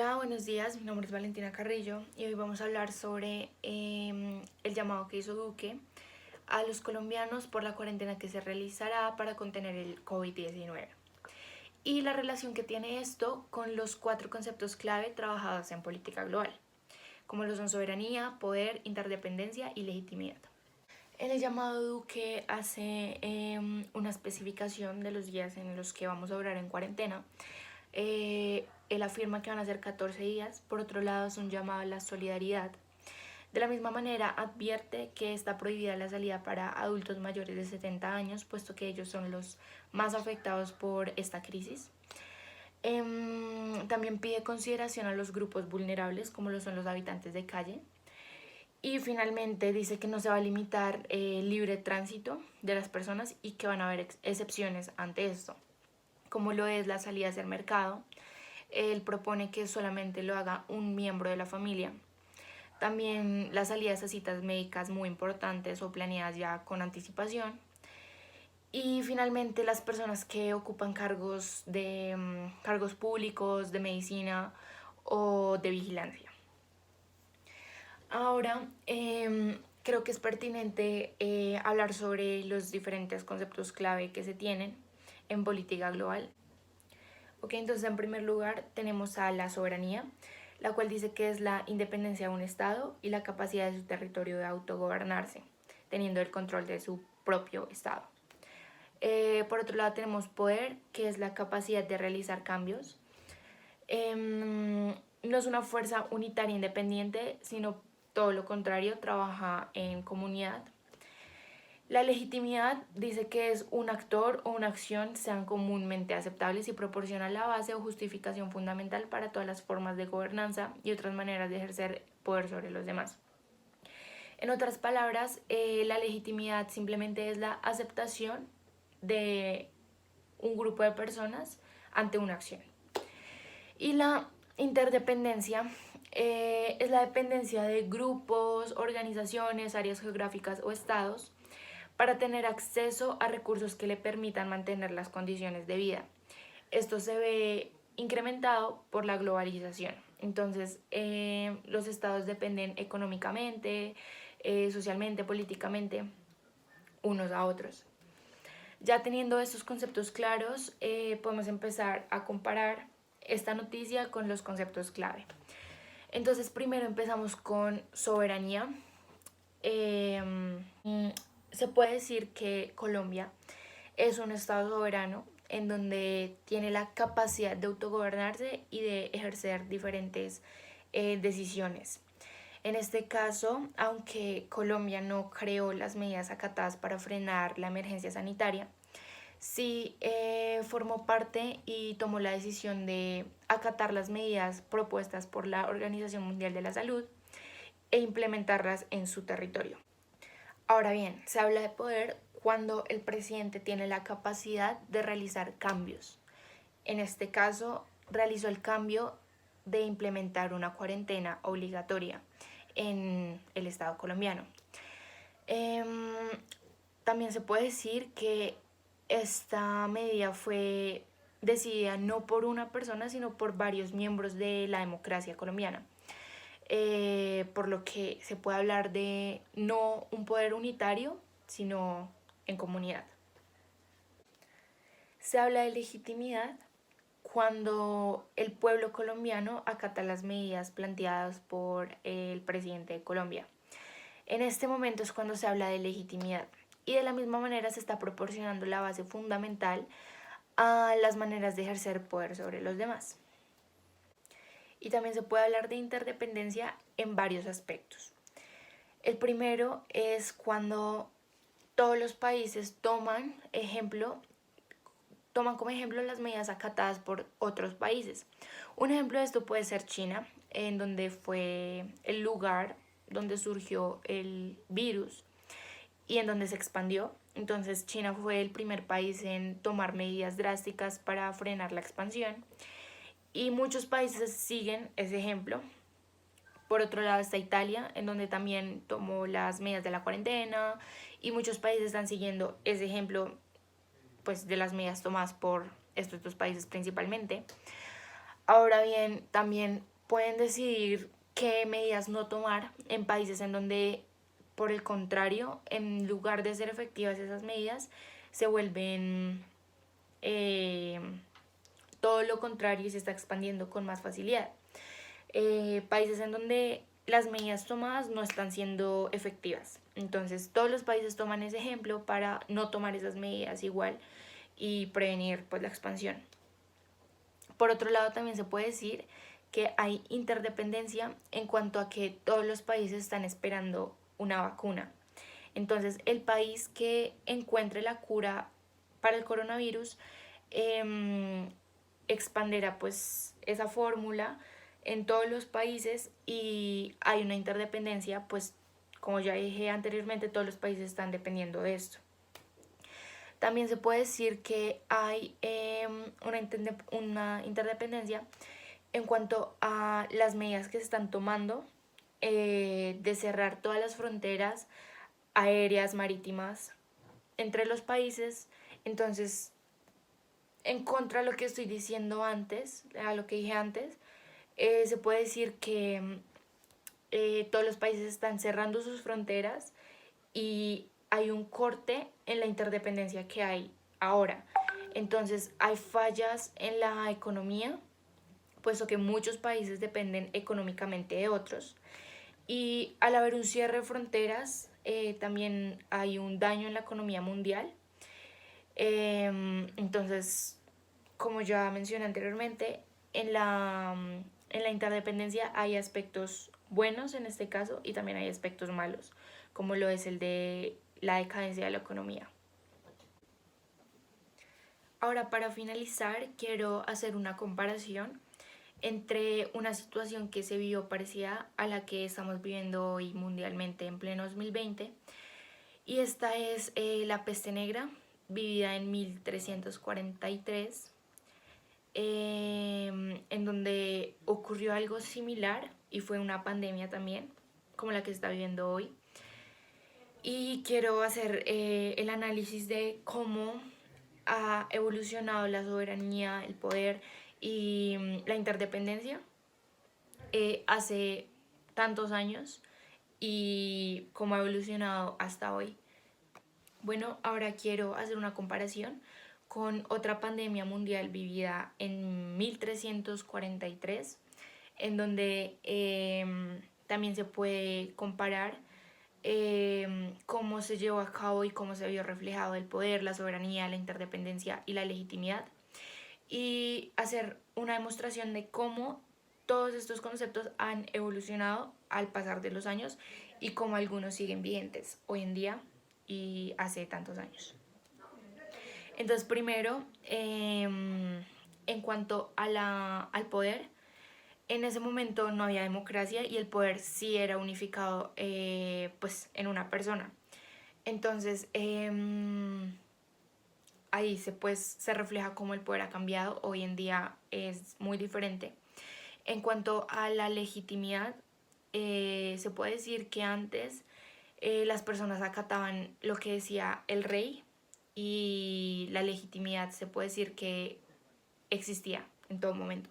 Hola, buenos días. Mi nombre es Valentina Carrillo y hoy vamos a hablar sobre el llamado que hizo Duque a los colombianos por la cuarentena que se realizará para contener el COVID-19 y la relación que tiene esto con los 4 conceptos clave trabajados en política global, como lo son soberanía, poder, interdependencia y legitimidad. En el llamado Duque hace una especificación de los días en los que vamos a orar en cuarentena. Él afirma que van a ser 14 días. Por otro lado, es un llamado a la solidaridad. De la misma manera, advierte que está prohibida la salida para adultos mayores de 70 años, puesto que ellos son los más afectados por esta crisis. También pide consideración a los grupos vulnerables, como lo son los habitantes de calle. Y finalmente dice que no se va a limitar el libre tránsito de las personas y que van a haber excepciones ante esto, como lo es la salida hacia el mercado. Él propone que solamente lo haga un miembro de la familia. También las salidas a citas médicas muy importantes o planeadas ya con anticipación. Y finalmente las personas que ocupan cargos públicos, de medicina o de vigilancia. Ahora, creo que es pertinente hablar sobre los diferentes conceptos clave que se tienen en política global. Ok, entonces en primer lugar tenemos a la soberanía, la cual dice que es la independencia de un Estado y la capacidad de su territorio de autogobernarse, teniendo el control de su propio Estado. Por otro lado tenemos poder, que es la capacidad de realizar cambios. No es una fuerza unitaria independiente, sino todo lo contrario, trabaja en comunidad. La legitimidad dice que es un actor o una acción sean comúnmente aceptables y proporciona la base o justificación fundamental para todas las formas de gobernanza y otras maneras de ejercer poder sobre los demás. En otras palabras, la legitimidad simplemente es la aceptación de un grupo de personas ante una acción. Y la interdependencia es la dependencia de grupos, organizaciones, áreas geográficas o estados para tener acceso a recursos que le permitan mantener las condiciones de vida. Esto se ve incrementado por la globalización. Entonces, los estados dependen económicamente, socialmente, políticamente, unos a otros. Ya teniendo estos conceptos claros, podemos empezar a comparar esta noticia con los conceptos clave. Entonces, primero empezamos con soberanía. Se puede decir que Colombia es un estado soberano en donde tiene la capacidad de autogobernarse y de ejercer diferentes decisiones. En este caso, aunque Colombia no creó las medidas acatadas para frenar la emergencia sanitaria, sí formó parte y tomó la decisión de acatar las medidas propuestas por la Organización Mundial de la Salud e implementarlas en su territorio. Ahora bien, se habla de poder cuando el presidente tiene la capacidad de realizar cambios. En este caso, realizó el cambio de implementar una cuarentena obligatoria en el Estado colombiano. También se puede decir que esta medida fue decidida no por una persona, sino por varios miembros de la democracia colombiana. Por lo que se puede hablar de no un poder unitario, sino en comunidad. Se habla de legitimidad cuando el pueblo colombiano acata las medidas planteadas por el presidente de Colombia. En este momento es cuando se habla de legitimidad y de la misma manera se está proporcionando la base fundamental a las maneras de ejercer poder sobre los demás. Y también se puede hablar de interdependencia en varios aspectos. El primero es cuando todos los países toman como ejemplo las medidas acatadas por otros países. Un ejemplo de esto puede ser China, en donde fue el lugar donde surgió el virus y en donde se expandió. Entonces China fue el primer país en tomar medidas drásticas para frenar la expansión y muchos países siguen ese ejemplo. Por otro lado está Italia, en donde también tomó las medidas de la cuarentena y muchos países están siguiendo ese ejemplo, pues, de las medidas tomadas por estos dos países principalmente. Ahora bien, también pueden decidir qué medidas no tomar en países en donde, por el contrario, en lugar de ser efectivas esas medidas, se vuelven eh, todo lo contrario y se está expandiendo con más facilidad. Países en donde las medidas tomadas no están siendo efectivas. Entonces todos los países toman ese ejemplo para no tomar esas medidas igual y prevenir pues la expansión. Por otro lado, también se puede decir que hay interdependencia en cuanto a que todos los países están esperando una vacuna. Entonces, el país que encuentre la cura para el coronavirus expandirá pues esa fórmula en todos los países y hay una interdependencia, pues como ya dije anteriormente, todos los países están dependiendo de esto. También se puede decir que hay una interdependencia en cuanto a las medidas que se están tomando de cerrar todas las fronteras aéreas, marítimas entre los países. Entonces, en contra de lo que estoy diciendo antes, a lo que dije antes, se puede decir que todos los países están cerrando sus fronteras y hay un corte en la interdependencia que hay ahora. Entonces hay fallas en la economía, puesto que muchos países dependen económicamente de otros. Y al haber un cierre de fronteras, también hay un daño en la economía mundial. Entonces, como ya mencioné anteriormente, en la interdependencia hay aspectos buenos en este caso y también hay aspectos malos, como lo es el de la decadencia de la economía. Ahora, para finalizar, quiero hacer una comparación entre una situación que se vio parecida a la que estamos viviendo hoy mundialmente en pleno 2020, y esta es la peste negra, vivida en 1343, en donde ocurrió algo similar y fue una pandemia también, como la que se está viviendo hoy. Y quiero hacer el análisis de cómo ha evolucionado la soberanía, el poder y la interdependencia hace tantos años y cómo ha evolucionado hasta hoy. Bueno, ahora quiero hacer una comparación con otra pandemia mundial vivida en 1343, en donde también se puede comparar cómo se llevó a cabo y cómo se vio reflejado el poder, la soberanía, la interdependencia y la legitimidad, y hacer una demostración de cómo todos estos conceptos han evolucionado al pasar de los años y cómo algunos siguen vigentes hoy en día y hace tantos años. Entonces, primero, en cuanto al poder, en ese momento no había democracia y el poder sí era unificado pues en una persona. Entonces, ahí se refleja cómo el poder ha cambiado. Hoy en día es muy diferente. En cuanto a la legitimidad, se puede decir que antes las personas acataban lo que decía el rey y la legitimidad se puede decir que existía en todo momento.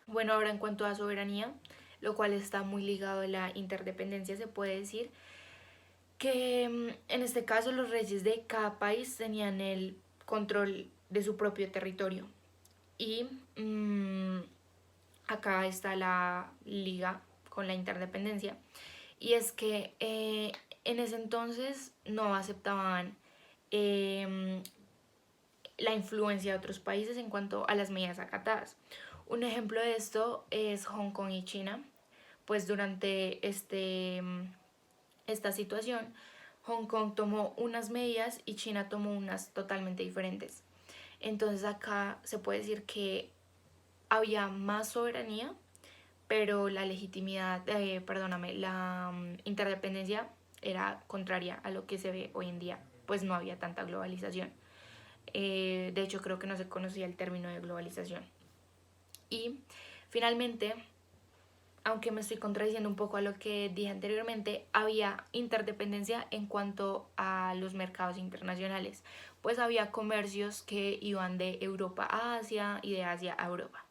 Bueno, ahora en cuanto a soberanía, lo cual está muy ligado a la interdependencia, se puede decir que en este caso los reyes de cada país tenían el control de su propio territorio y acá está la liga con la interdependencia, y es que en ese entonces no aceptaban la influencia de otros países en cuanto a las medidas acatadas. Un ejemplo de esto es Hong Kong y China, pues durante esta situación Hong Kong tomó unas medidas y China tomó unas totalmente diferentes. Entonces acá se puede decir que había más soberanía, pero la legitimidad, la interdependencia era contraria a lo que se ve hoy en día, pues no había tanta globalización. De hecho, creo que no se conocía el término de globalización. Y finalmente, aunque me estoy contradiciendo un poco a lo que dije anteriormente, había interdependencia en cuanto a los mercados internacionales, pues había comercios que iban de Europa a Asia y de Asia a Europa.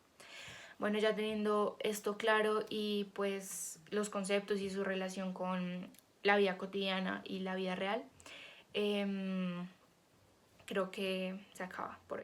Bueno, ya teniendo esto claro y pues los conceptos y su relación con la vida cotidiana y la vida real, creo que se acaba por hoy.